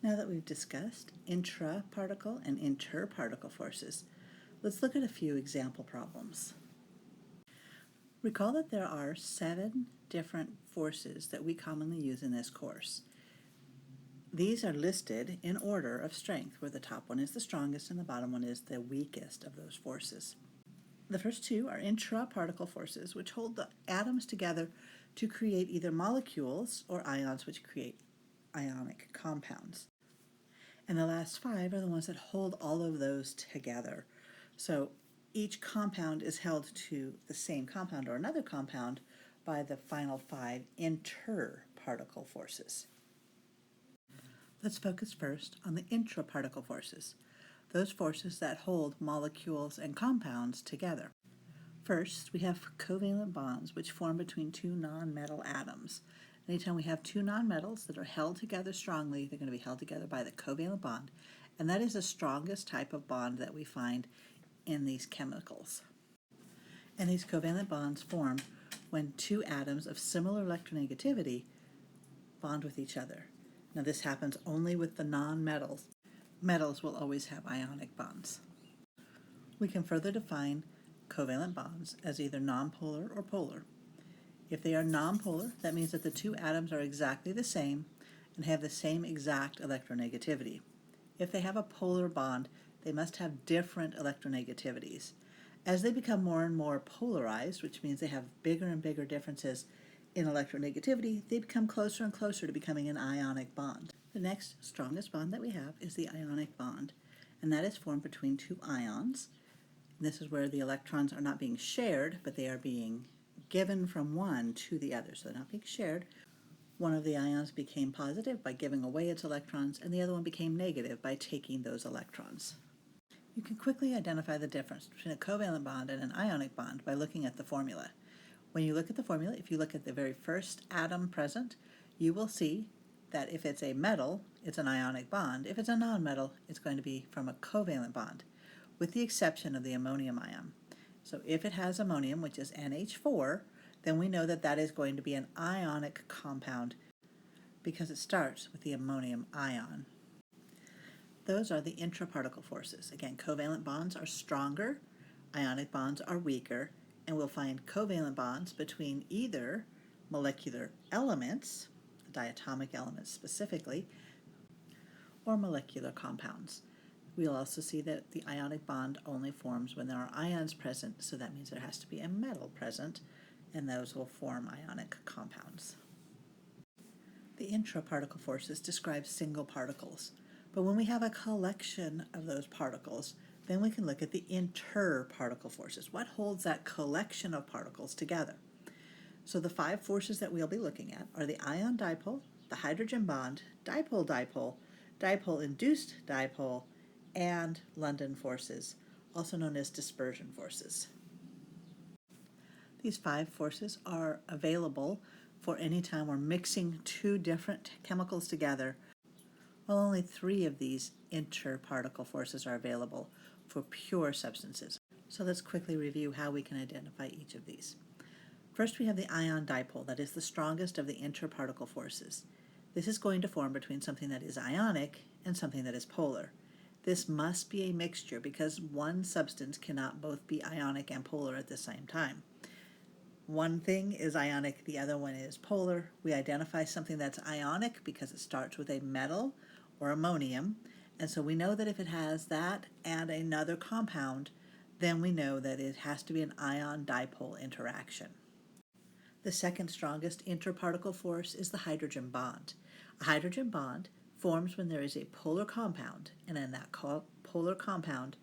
Now that we've discussed intraparticle and interparticle forces, let's look at a few example problems. Recall that there are 7 different forces that we commonly use in this course. These are listed in order of strength, where the top one is the strongest and the bottom one is the weakest of those forces. The first 2 are intraparticle forces, which hold the atoms together to create either molecules or ions, which create ionic compounds. And the last 5 are the ones that hold all of those together. So each compound is held to the same compound or another compound by the final 5 interparticle forces. Let's focus first on the intraparticle forces, those forces that hold molecules and compounds together. First, we have covalent bonds, which form between 2 nonmetal atoms. Anytime we have 2 nonmetals that are held together strongly, they're going to be held together by the covalent bond, and that is the strongest type of bond that we find in these chemicals. And these covalent bonds form when 2 atoms of similar electronegativity bond with each other. Now this happens only with the nonmetals. Metals will always have ionic bonds. We can further define covalent bonds as either nonpolar or polar. If they are nonpolar, that means that the 2 atoms are exactly the same and have the same exact electronegativities. If they have a polar bond, they must have different electronegativities. As they become more and more polarized, which means they have bigger and bigger differences in electronegativity, they become closer and closer to becoming an ionic bond. The next strongest bond that we have is the ionic bond, and that is formed between 2 ions. This is where the electrons are not being shared, but they are being given from one to the other. So they're not being shared. One of the ions became positive by giving away its electrons, and the other one became negative by taking those electrons. You can quickly identify the difference between a covalent bond and an ionic bond by looking at the formula. When you look at the formula, if you look at the very first atom present, you will see that if it's a metal, it's an ionic bond. If it's a nonmetal, it's going to be from a covalent bond, with the exception of the ammonium ion. So if it has ammonium, which is NH4, then we know that that is going to be an ionic compound because it starts with the ammonium ion. Those are the intraparticle forces. Again, covalent bonds are stronger, ionic bonds are weaker, and we'll find covalent bonds between either molecular elements, diatomic elements specifically, or molecular compounds. We'll also see that the ionic bond only forms when there are ions present, so that means there has to be a metal present, and those will form ionic compounds. The intraparticle forces describe single particles, but when we have a collection of those particles, then we can look at the interparticle forces. What holds that collection of particles together? So the 5 forces that we'll be looking at are the ion dipole, the hydrogen bond, dipole-dipole, dipole-induced dipole, and London forces, also known as dispersion forces. These 5 forces are available for any time we're mixing 2 different chemicals together, while only 3 of these interparticle forces are available for pure substances. So let's quickly review how we can identify each of these. First, we have the ion dipole, that is the strongest of the interparticle forces. This is going to form between something that is ionic and something that is polar. This must be a mixture because one substance cannot both be ionic and polar at the same time. One thing is ionic, the other one is polar. We identify something that's ionic because it starts with a metal or ammonium, and so we know that if it has that and another compound, then we know that it has to be an ion-dipole interaction. The second strongest interparticle force is the hydrogen bond. A hydrogen bond forms when there is a polar compound, and in that polar compound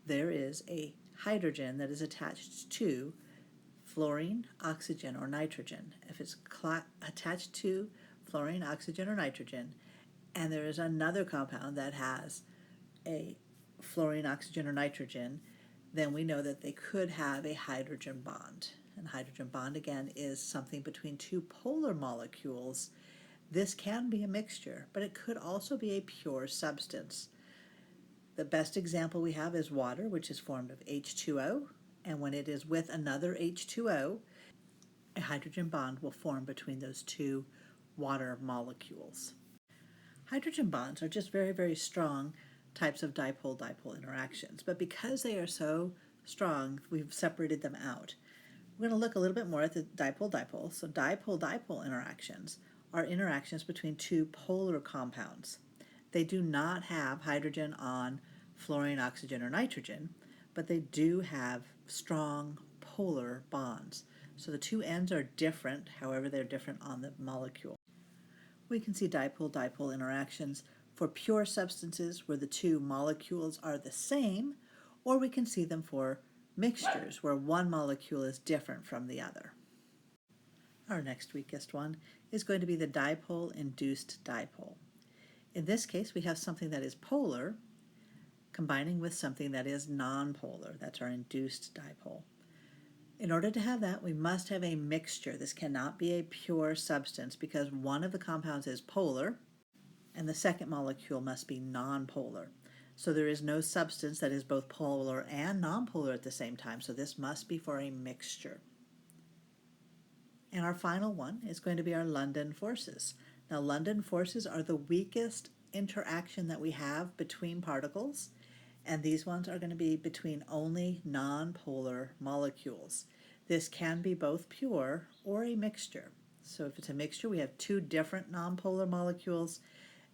there is a hydrogen that is attached to fluorine, oxygen, or nitrogen. If it's attached to fluorine, oxygen, or nitrogen, and there is another compound that has a fluorine, oxygen, or nitrogen, then we know that they could have a hydrogen bond. And hydrogen bond, again, is something between 2 polar molecules. This can be a mixture, but it could also be a pure substance. The best example we have is water, which is formed of H2O, and when it is with another H2O, a hydrogen bond will form between those 2 water molecules. Hydrogen bonds are just very, very strong types of dipole-dipole interactions, but because they are so strong, we've separated them out. We're going to look a little bit more at the dipole-dipole. So dipole-dipole interactions are interactions between two polar compounds. They do not have hydrogen on fluorine, oxygen, or nitrogen, but they do have strong polar bonds. So the two ends are different, however they're different on the molecule. We can see dipole-dipole interactions for pure substances where the two molecules are the same, or we can see them for mixtures where one molecule is different from the other. Our next weakest one is going to be the dipole-induced dipole. In this case, we have something that is polar combining with something that is nonpolar. That's our induced dipole. In order to have that, we must have a mixture. This cannot be a pure substance because one of the compounds is polar and the second molecule must be nonpolar. So there is no substance that is both polar and nonpolar at the same time, so this must be for a mixture. And our final one is going to be our London forces. Now, London forces are the weakest interaction that we have between particles, and these ones are going to be between only nonpolar molecules. This can be both pure or a mixture. So if it's a mixture, we have two different nonpolar molecules,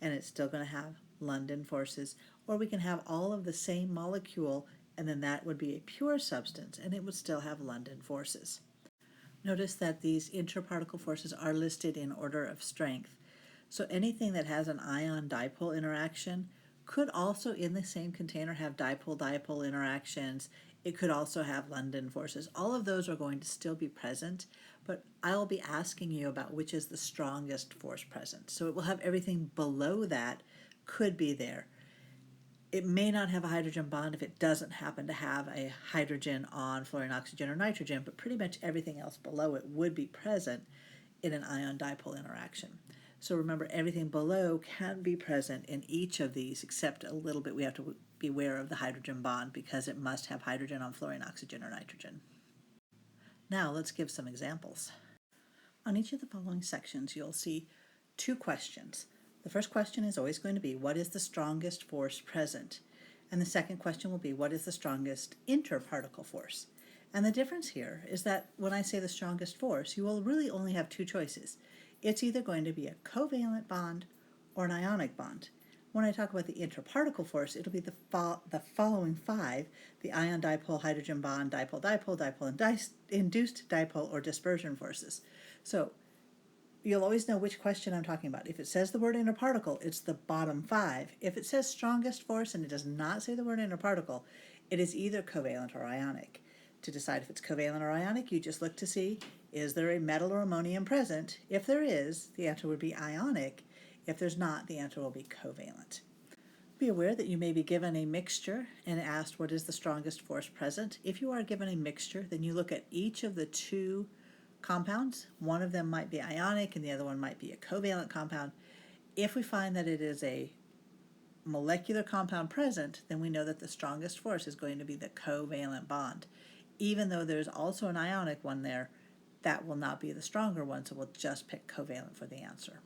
and it's still going to have London forces, or we can have all of the same molecule, and then that would be a pure substance, and it would still have London forces. Notice that these interparticle forces are listed in order of strength. So anything that has an ion-dipole interaction could also in the same container have dipole-dipole interactions. It could also have London forces. All of those are going to still be present, but I'll be asking you about which is the strongest force present. So it will have everything below that could be there. It may not have a hydrogen bond if it doesn't happen to have a hydrogen on fluorine, oxygen, or nitrogen, but pretty much everything else below it would be present in an ion-dipole interaction. So remember, everything below can be present in each of these, except a little bit we have to be aware of the hydrogen bond because it must have hydrogen on fluorine, oxygen, or nitrogen. Now let's give some examples. On each of the following sections, you'll see two questions. The first question is always going to be, what is the strongest force present? And the second question will be, what is the strongest interparticle force? And the difference here is that when I say the strongest force, you will really only have two choices. It's either going to be a covalent bond or an ionic bond. When I talk about the interparticle force, it'll be the following five: the ion dipole, hydrogen bond, dipole-dipole, dipole-induced dipole, or dispersion forces. So you'll always know which question I'm talking about. If it says the word interparticle, it's the bottom five. If it says strongest force and it does not say the word interparticle, it is either covalent or ionic. To decide if it's covalent or ionic, you just look to see, is there a metal or ammonium present? If there is, the answer would be ionic. If there's not, the answer will be covalent. Be aware that you may be given a mixture and asked what is the strongest force present. If you are given a mixture, then you look at each of the two compounds. One of them might be ionic and the other one might be a covalent compound. If we find that it is a molecular compound present, then we know that the strongest force is going to be the covalent bond. Even though there's also an ionic one there, that will not be the stronger one, so we'll just pick covalent for the answer.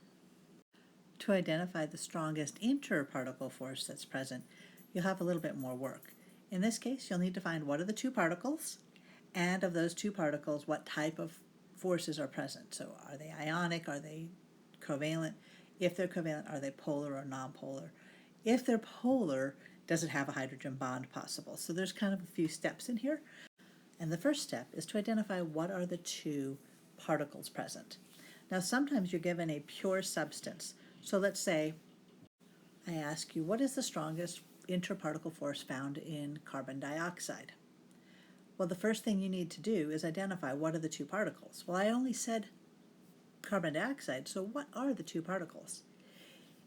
To identify the strongest interparticle force that's present, you'll have a little bit more work. In this case, you'll need to find what are the two particles, and of those two particles, what type of forces are present. So are they ionic? Are they covalent? If they're covalent, are they polar or nonpolar? If they're polar, does it have a hydrogen bond possible? So there's kind of a few steps in here. And the first step is to identify what are the two particles present. Now sometimes you're given a pure substance. So let's say I ask you, what is the strongest interparticle force found in carbon dioxide? Well, the first thing you need to do is identify what are the two particles. Well, I only said carbon dioxide, so what are the two particles?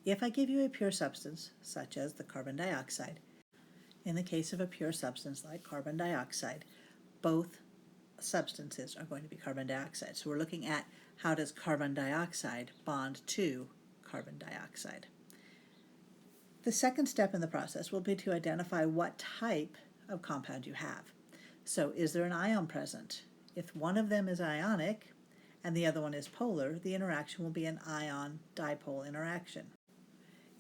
If I give you a pure substance, such as the carbon dioxide, in the case of a pure substance like carbon dioxide, both substances are going to be carbon dioxide. So we're looking at how does carbon dioxide bond to carbon dioxide. The second step in the process will be to identify what type of compound you have. So is there an ion present? If one of them is ionic and the other one is polar, the interaction will be an ion-dipole interaction.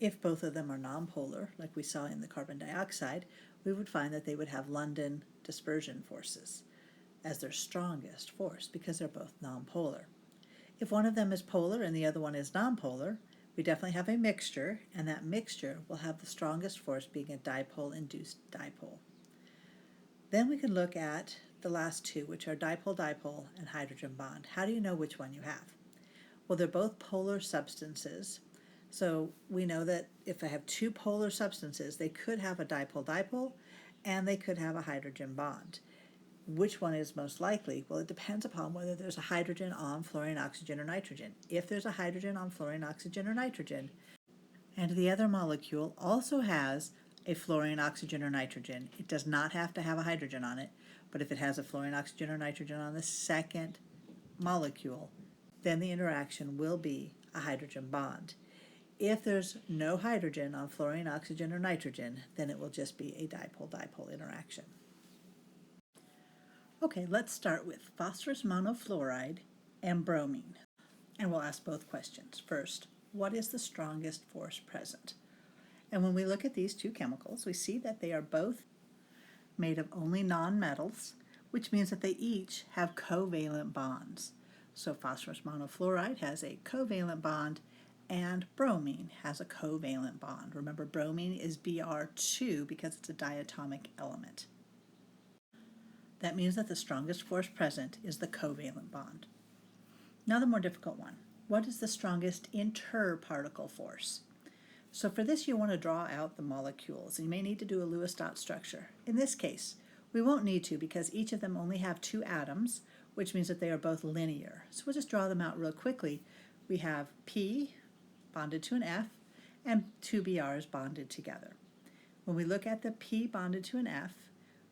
If both of them are nonpolar, like we saw in the carbon dioxide, we would find that they would have London dispersion forces as their strongest force because they're both nonpolar. If one of them is polar and the other one is nonpolar, we definitely have a mixture, and that mixture will have the strongest force being a dipole-induced dipole. Then we can look at the last two, which are dipole-dipole and hydrogen bond. How do you know which one you have? Well, they're both polar substances, so we know that if I have two polar substances, they could have a dipole-dipole and they could have a hydrogen bond. Which one is most likely? Well, it depends upon whether there's a hydrogen on fluorine, oxygen, or nitrogen. If there's a hydrogen on fluorine, oxygen, or nitrogen, and the other molecule also has a fluorine, oxygen, or nitrogen, it does not have to have a hydrogen on it, but if it has a fluorine, oxygen, or nitrogen on the second molecule, then the interaction will be a hydrogen bond. If there's no hydrogen on fluorine, oxygen, or nitrogen, then it will just be a dipole-dipole interaction. Okay, let's start with phosphorus monofluoride and bromine, and we'll ask both questions. First, what is the strongest force present? And when we look at these two chemicals, we see that they are both made of only nonmetals, which means that they each have covalent bonds. So phosphorus monofluoride has a covalent bond, and bromine has a covalent bond. Remember, bromine is Br2 because it's a diatomic element. That means that the strongest force present is the covalent bond. Now the more difficult one. What is the strongest interparticle force? So for this you want to draw out the molecules. You may need to do a Lewis dot structure. In this case, we won't need to because each of them only have two atoms, which means that they are both linear. So we'll just draw them out real quickly. We have P bonded to an F and two Brs bonded together. When we look at the P bonded to an F,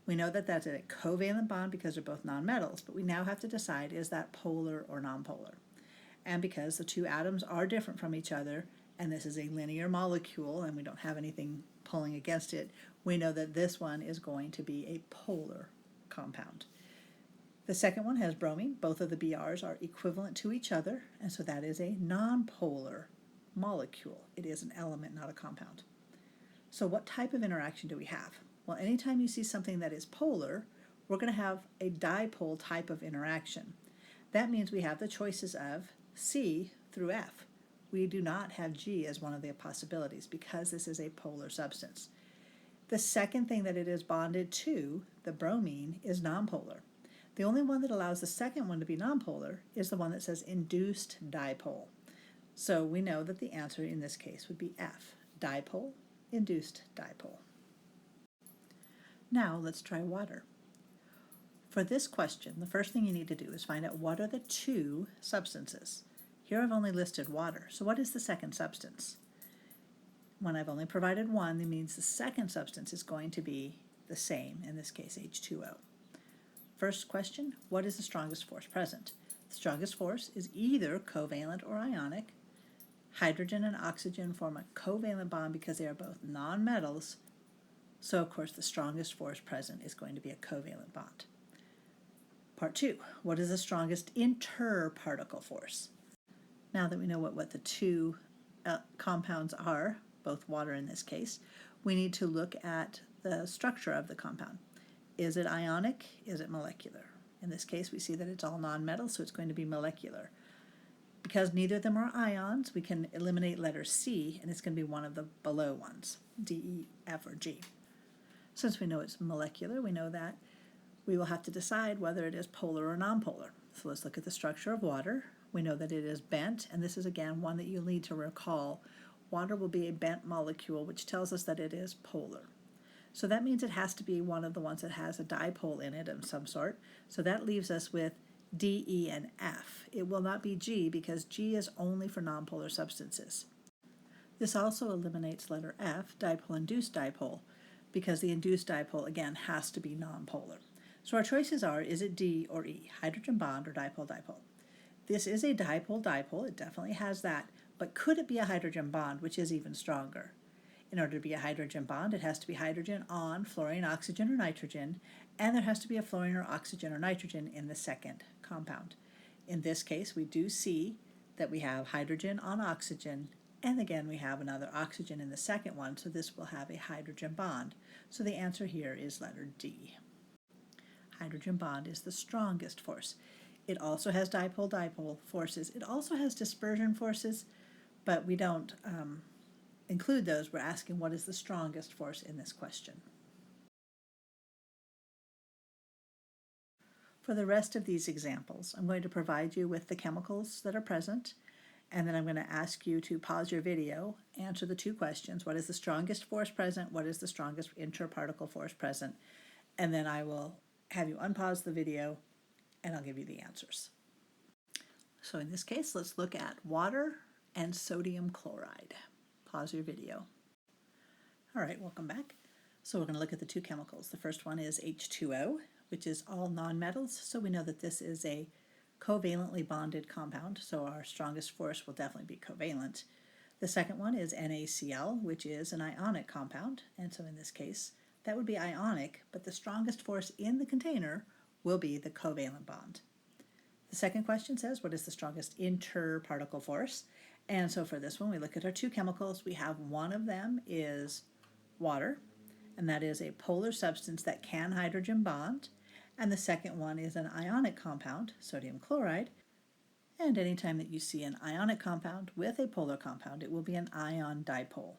we know that that's a covalent bond because they're both nonmetals, but we now have to decide, is that polar or nonpolar? And because the two atoms are different from each other, and this is a linear molecule and we don't have anything pulling against it, we know that this one is going to be a polar compound. The second one has bromine. Both of the Brs are equivalent to each other, and so that is a nonpolar molecule. It is an element, not a compound. So what type of interaction do we have? Well, anytime you see something that is polar, we're going to have a dipole type of interaction. That means we have the choices of C through F. We do not have G as one of the possibilities because this is a polar substance. The second thing that it is bonded to, the bromine, is nonpolar. The only one that allows the second one to be nonpolar is the one that says induced dipole. So we know that the answer in this case would be F, dipole, induced dipole. Now let's try water. For this question, the first thing you need to do is find out what are the two substances. Here I've only listed water, so what is the second substance? When I've only provided one, that means the second substance is going to be the same, in this case H2O. First question, what is the strongest force present? The strongest force is either covalent or ionic. Hydrogen and oxygen form a covalent bond because they are both nonmetals, so of course the strongest force present is going to be a covalent bond. Part 2, what is the strongest interparticle force? Now that we know what the two compounds are, both water in this case, we need to look at the structure of the compound. Is it ionic? Is it molecular? In this case, we see that it's all nonmetal, so it's going to be molecular. Because neither of them are ions, we can eliminate letter C, and it's going to be one of the below ones, D, E, F, or G. Since we know it's molecular, we know that we will have to decide whether it is polar or nonpolar. So let's look at the structure of water. We know that it is bent, and this is again one that you'll need to recall. Water will be a bent molecule, which tells us that it is polar. So that means it has to be one of the ones that has a dipole in it of some sort. So that leaves us with D, E, and F. It will not be G because G is only for nonpolar substances. This also eliminates letter F, dipole-induced dipole, because the induced dipole again has to be nonpolar. So our choices are, is it D or E, hydrogen bond or dipole-dipole? This is a dipole-dipole, it definitely has that, but could it be a hydrogen bond, which is even stronger? In order to be a hydrogen bond, it has to be hydrogen on fluorine, oxygen, or nitrogen, and there has to be a fluorine or oxygen or nitrogen in the second compound. In this case, we do see that we have hydrogen on oxygen And again, we have another oxygen in the second one, so this will have a hydrogen bond. So the answer here is letter D. Hydrogen bond is the strongest force. It also has dipole-dipole forces. It also has dispersion forces, but we don't include those. We're asking what is the strongest force in this question. For the rest of these examples, I'm going to provide you with the chemicals that are present, and then I'm going to ask you to pause your video, answer the two questions. What is the strongest force present? What is the strongest interparticle force present? And then I will have you unpause the video, and I'll give you the answers. So in this case, let's look at water and sodium chloride. Pause your video. All right, welcome back. So we're going to look at the two chemicals. The first one is H2O, which is all nonmetals, so we know that this is a covalently bonded compound, so our strongest force will definitely be covalent. The second one is NaCl, which is an ionic compound, and so in this case, that would be ionic, but the strongest force in the container will be the covalent bond. The second question says, what is the strongest interparticle force? And so for this one, we look at our two chemicals. We have one of them is water, and that is a polar substance that can hydrogen bond. And the second one is an ionic compound, sodium chloride. And anytime that you see an ionic compound with a polar compound, it will be an ion dipole.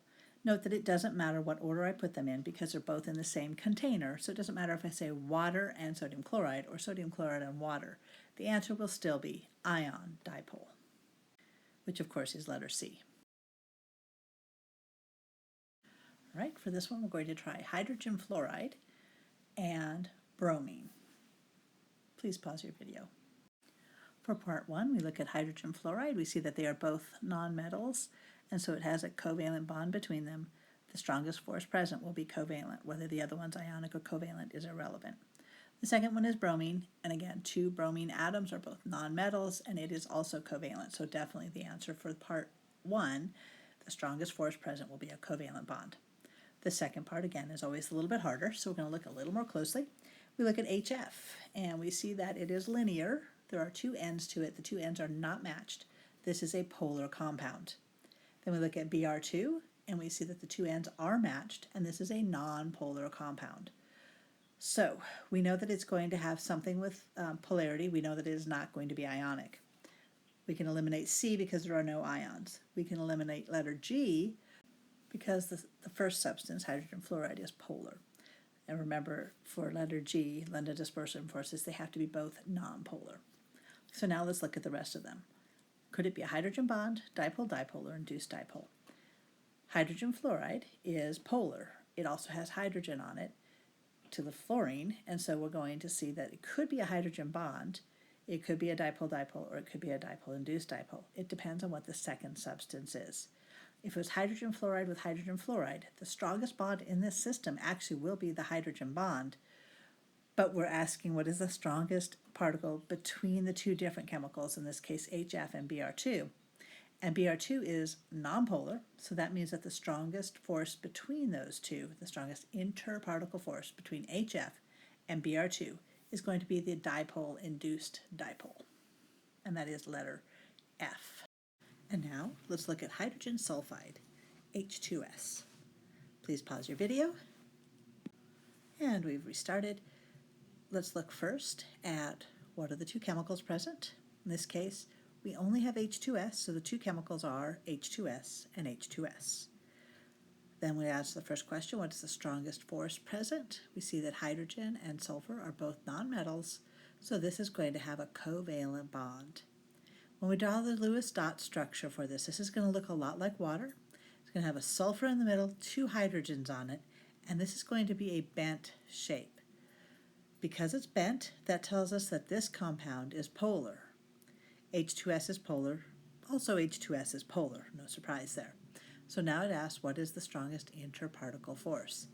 Note that it doesn't matter what order I put them in because they're both in the same container, so it doesn't matter if I say water and sodium chloride or sodium chloride and water. The answer will still be ion dipole, which of course is letter C. All right, for this one we're going to try hydrogen fluoride and bromine. Please pause your video. For part one, we look at hydrogen fluoride. We see that they are both nonmetals, and so it has a covalent bond between them. The strongest force present will be covalent. Whether the other one's ionic or covalent is irrelevant. The second one is bromine, and again, two bromine atoms are both nonmetals, and it is also covalent, so definitely the answer for part one, the strongest force present will be a covalent bond. The second part, again, is always a little bit harder, so we're going to look a little more closely. We look at HF, and we see that it is linear. There are two ends to it. The two ends are not matched. This is a polar compound. Then we look at Br2, and we see that the two ends are matched, and this is a non-polar compound. So we know that it's going to have something with polarity. We know that it is not going to be ionic. We can eliminate C because there are no ions. We can eliminate letter G because the first substance, hydrogen fluoride, is polar. And remember, for letter G, Lambda dispersion forces, they have to be both nonpolar. So now let's look at the rest of them. Could it be a hydrogen bond, dipole-dipole, or induced dipole? Hydrogen fluoride is polar. It also has hydrogen on it to the fluorine, and so we're going to see that it could be a hydrogen bond, it could be a dipole-dipole, or it could be a dipole-induced dipole. It depends on what the second substance is. If it was hydrogen fluoride with hydrogen fluoride, the strongest bond in this system actually will be the hydrogen bond, but we're asking what is the strongest particle between the two different chemicals, in this case HF and Br2. And Br2 is nonpolar, so that means that the strongest force between those two, the strongest interparticle force between HF and Br2, is going to be the dipole-induced dipole, and that is letter F. And now let's look at hydrogen sulfide, H2s. Please pause your video. And we've restarted. Let's look first at what are the two chemicals present. In this case, we only have H2s, so the two chemicals are H2s and H2s. Then we ask the first question, what is the strongest force present? We see that hydrogen and sulfur are both nonmetals, so this is going to have a covalent bond. When we draw the Lewis dot structure for this, this is going to look a lot like water. It's going to have a sulfur in the middle, two hydrogens on it, and this is going to be a bent shape. Because it's bent, that tells us that this compound is polar. H2s is polar, also H2s is polar, no surprise there. So now it asks, what is the strongest interparticle force?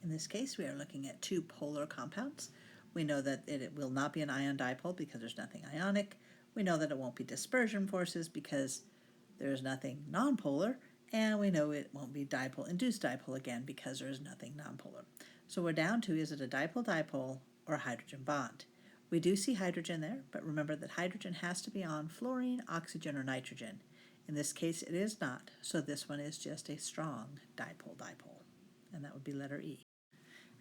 In this case, we are looking at two polar compounds. We know that it will not be an ion dipole because there's nothing ionic. We know that it won't be dispersion forces because there's nothing nonpolar, and we know it won't be dipole-induced dipole again because there is nothing nonpolar. So we're down to, is it a dipole-dipole or a hydrogen bond? We do see hydrogen there, but remember that hydrogen has to be on fluorine, oxygen, or nitrogen. In this case, it is not, so this one is just a strong dipole-dipole, and that would be letter E.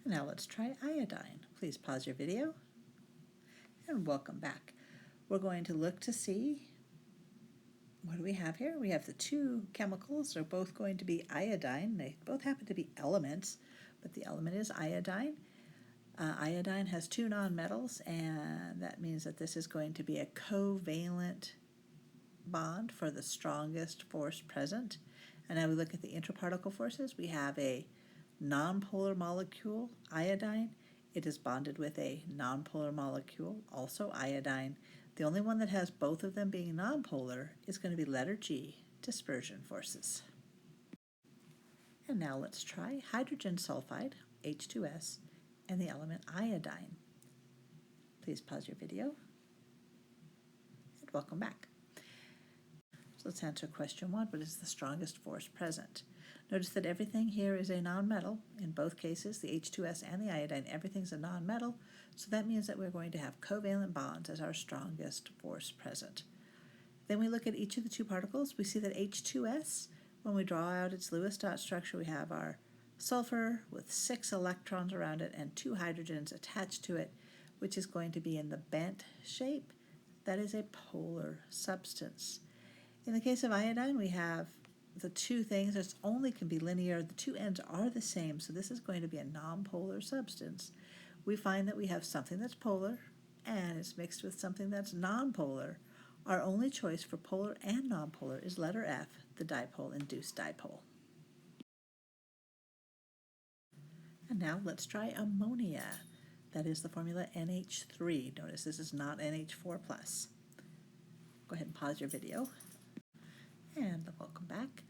And now let's try iodine. Please pause your video, and welcome back. We're going to look to see, what do we have here? We have the two chemicals. They're both going to be iodine. They both happen to be elements, but the element is iodine. Iodine has two nonmetals, and that means that this is going to be a covalent bond for the strongest force present. And now we look at the intraparticle forces. We have a nonpolar molecule, iodine. It is bonded with a nonpolar molecule, also iodine. The only one that has both of them being nonpolar is going to be letter G, dispersion forces. And now let's try hydrogen sulfide, H2s, and the element iodine. Please pause your video, and welcome back. So let's answer question 1. What is the strongest force present? Notice that everything here is a nonmetal. In both cases, the H2s and the iodine, everything's a nonmetal. So that means that we're going to have covalent bonds as our strongest force present. Then we look at each of the two particles. We see that H2s, when we draw out its Lewis dot structure, we have our sulfur with 6 electrons around it and 2 hydrogens attached to it, which is going to be in the bent shape. That is a polar substance. In the case of iodine, we have the two things. It only can be linear. The two ends are the same, so this is going to be a nonpolar substance. We find that we have something that's polar and it's mixed with something that's nonpolar. Our only choice for polar and nonpolar is letter F, the dipole-induced dipole. And now let's try ammonia. That is the formula NH3. Notice this is not NH4+. Go ahead and pause your video. And welcome back.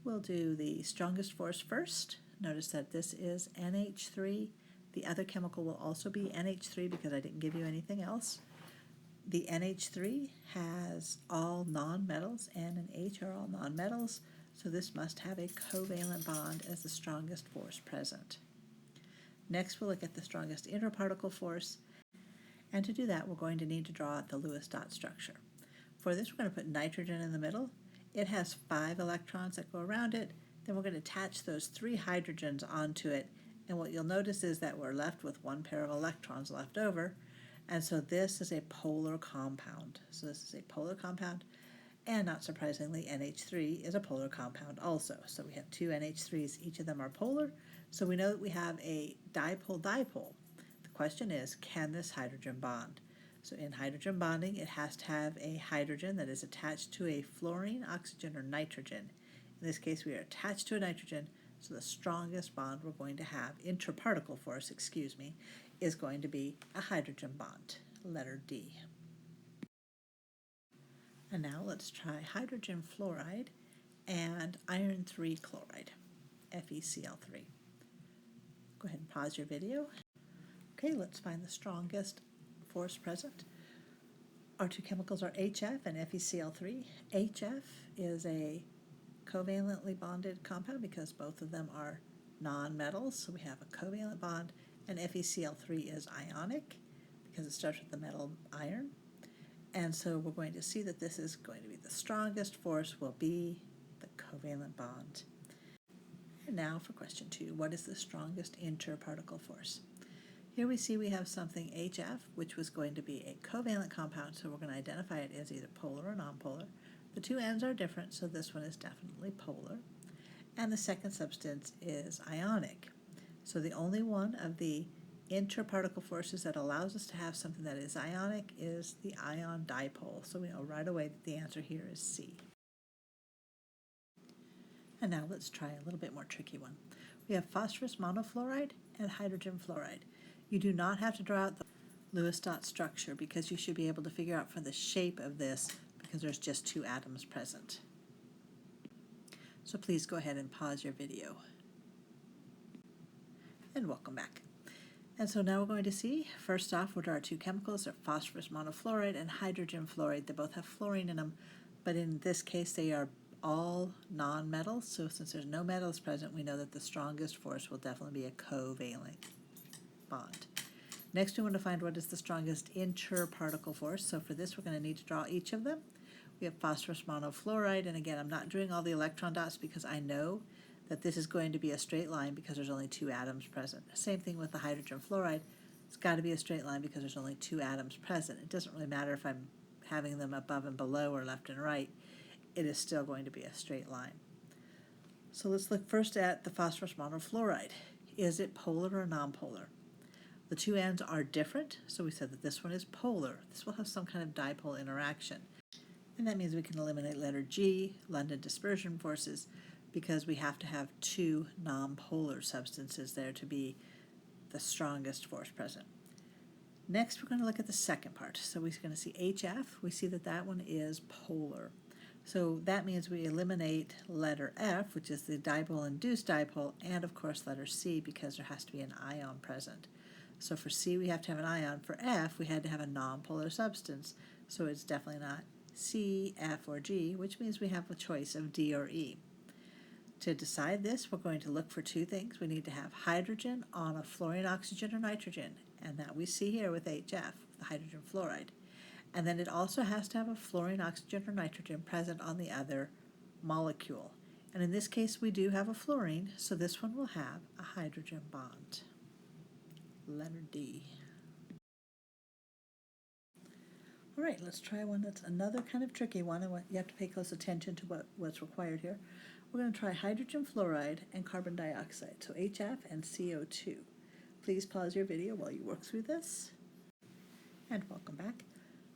We'll do the strongest force first. Notice that this is NH3. The other chemical will also be NH3 because I didn't give you anything else. The NH3 has all nonmetals. N and H are all nonmetals, so this must have a covalent bond as the strongest force present. Next, we'll look at the strongest interparticle force, and to do that, we're going to need to draw out the Lewis dot structure. For this, we're going to put nitrogen in the middle. It has 5 electrons that go around it. Then we're going to attach those 3 hydrogens onto it, and what you'll notice is that we're left with 1 pair of electrons left over, and so this is a polar compound. So this is a polar compound, and not surprisingly, NH3 is a polar compound also. So we have 2 NH3s, each of them are polar, so we know that we have a dipole-dipole. The question is, can this hydrogen bond? So in hydrogen bonding, it has to have a hydrogen that is attached to a fluorine, oxygen, or nitrogen. In this case, we are attached to a nitrogen, so the strongest bond we're going to have, intraparticle force, is going to be a hydrogen bond, letter D. And now let's try hydrogen fluoride and iron 3 chloride, FeCl3. Go ahead and pause your video. Okay, let's find the strongest force present. Our two chemicals are HF and FeCl3. HF is a covalently bonded compound because both of them are nonmetals, so we have a covalent bond, and FeCl3 is ionic because it starts with the metal iron. And so we're going to see that this is going to be the strongest force will be the covalent bond. And now for question 2, what is the strongest interparticle force? Here we see we have something HF, which was going to be a covalent compound, so we're going to identify it as either polar or nonpolar. The two ends are different, so this one is definitely polar. And the second substance is ionic. So the only one of the interparticle forces that allows us to have something that is ionic is the ion dipole. So we know right away that the answer here is C. And now let's try a little bit more tricky one. We have phosphorus monofluoride and hydrogen fluoride. You do not have to draw out the Lewis dot structure because you should be able to figure out for the shape of this because there's just 2 atoms present. So please go ahead and pause your video. And welcome back. And so now we're going to see, first off, what are our 2 chemicals? They're phosphorus monofluoride and hydrogen fluoride. They both have fluorine in them, but in this case they are all non-metals. So since there's no metals present, we know that the strongest force will definitely be a covalent bond. Next, we want to find what is the strongest interparticle force. So for this, we're going to need to draw each of them. we have phosphorus monofluoride, and again, I'm not doing all the electron dots because I know that this is going to be a straight line because there's only 2 atoms present. Same thing with the hydrogen fluoride. It's got to be a straight line because there's only 2 atoms present. It doesn't really matter if I'm having them above and below or left and right. It is still going to be a straight line. So let's look first at the phosphorus monofluoride. Is it polar or nonpolar? The 2 ends are different, so we said that this one is polar. This will have some kind of dipole interaction. And that means we can eliminate letter G, London dispersion forces, because we have to have 2 nonpolar substances there to be the strongest force present. Next, we're going to look at the second part. So we're going to see HF. We see that that one is polar. So that means we eliminate letter F, which is the dipole-induced dipole, and of course letter C, because there has to be an ion present. So for C, we have to have an ion. For F, we had to have a nonpolar substance. So it's definitely not C, F, or G, which means we have a choice of D or E. To decide this, we're going to look for 2 things. We need to have hydrogen on a fluorine, oxygen, or nitrogen, and that we see here with HF, the hydrogen fluoride. And then it also has to have a fluorine, oxygen, or nitrogen present on the other molecule. And in this case, we do have a fluorine, so this one will have a hydrogen bond. Letter D. All right, let's try one that's another kind of tricky one. You have to pay close attention to what's required here. We're going to try hydrogen fluoride and carbon dioxide, so HF and CO2. Please pause your video while you work through this. And welcome back.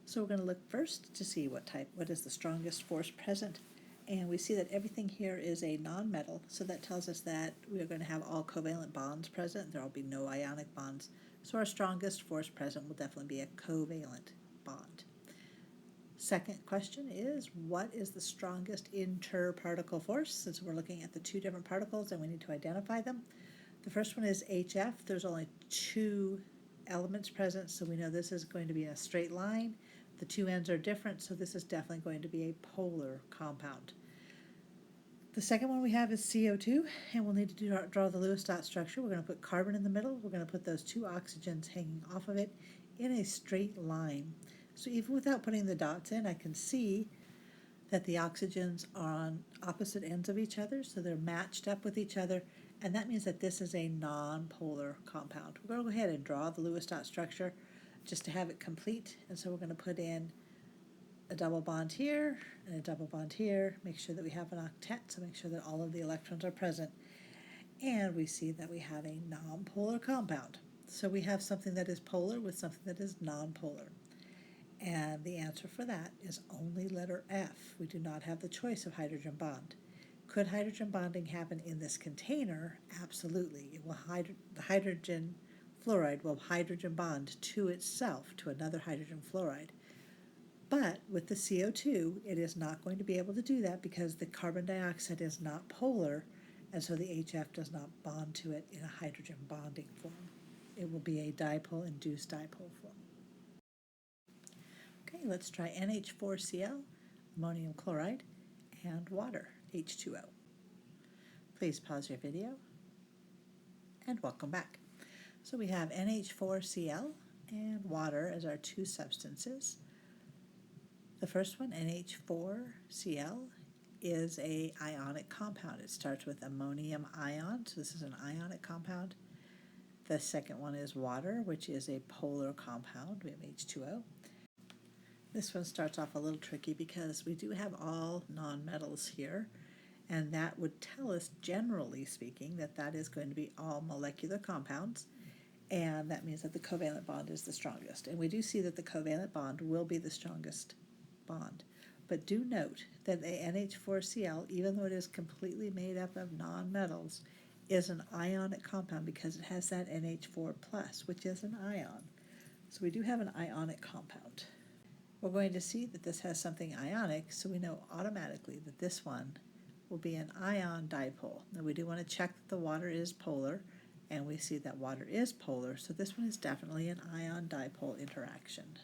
So we're going to look first to see what is the strongest force present. And we see that everything here is a nonmetal, so that tells us that we are going to have all covalent bonds present. There will be no ionic bonds. So our strongest force present will definitely be a covalent bond. Second question is, what is the strongest interparticle force? Since we're looking at the 2 different particles and we need to identify them. The first one is HF. There's only 2 elements present, so we know this is going to be a straight line. The 2 ends are different, so this is definitely going to be a polar compound. The second one we have is CO2, and we'll need to draw the Lewis dot structure. We're going to put carbon in the middle. We're going to put those 2 oxygens hanging off of it in a straight line. So even without putting the dots in, I can see that the oxygens are on opposite ends of each other, so they're matched up with each other, and that means that this is a non-polar compound. We're going to go ahead and draw the Lewis dot structure just to have it complete, and so we're going to put in a double bond here and a double bond here, make sure that we have an octet, so make sure that all of the electrons are present, and we see that we have a non-polar compound. So we have something that is polar with something that is non-polar. And the answer for that is only letter F. We do not have the choice of hydrogen bond. Could hydrogen bonding happen in this container? Absolutely. It will the hydrogen fluoride will hydrogen bond to itself, to another hydrogen fluoride. But with the CO2, it is not going to be able to do that because the carbon dioxide is not polar, and so the HF does not bond to it in a hydrogen bonding form. It will be a dipole-induced dipole form. Okay, let's try NH4Cl, ammonium chloride, and water, H2O. Please pause your video, and welcome back. So we have NH4Cl and water as our 2 substances. The first one, NH4Cl, is a ionic compound. It starts with ammonium ion, so this is an ionic compound. The second one is water, which is a polar compound. We have H2O. This one starts off a little tricky because we do have all nonmetals here, and that would tell us, generally speaking, that that is going to be all molecular compounds, and that means that the covalent bond is the strongest. And we do see that the covalent bond will be the strongest bond. But do note that the NH4Cl, even though it is completely made up of nonmetals, is an ionic compound because it has that NH4+, which is an ion. So we do have an ionic compound. We're going to see that this has something ionic, so we know automatically that this one will be an ion dipole. Now we do want to check that the water is polar, and we see that water is polar, so this one is definitely an ion dipole interaction.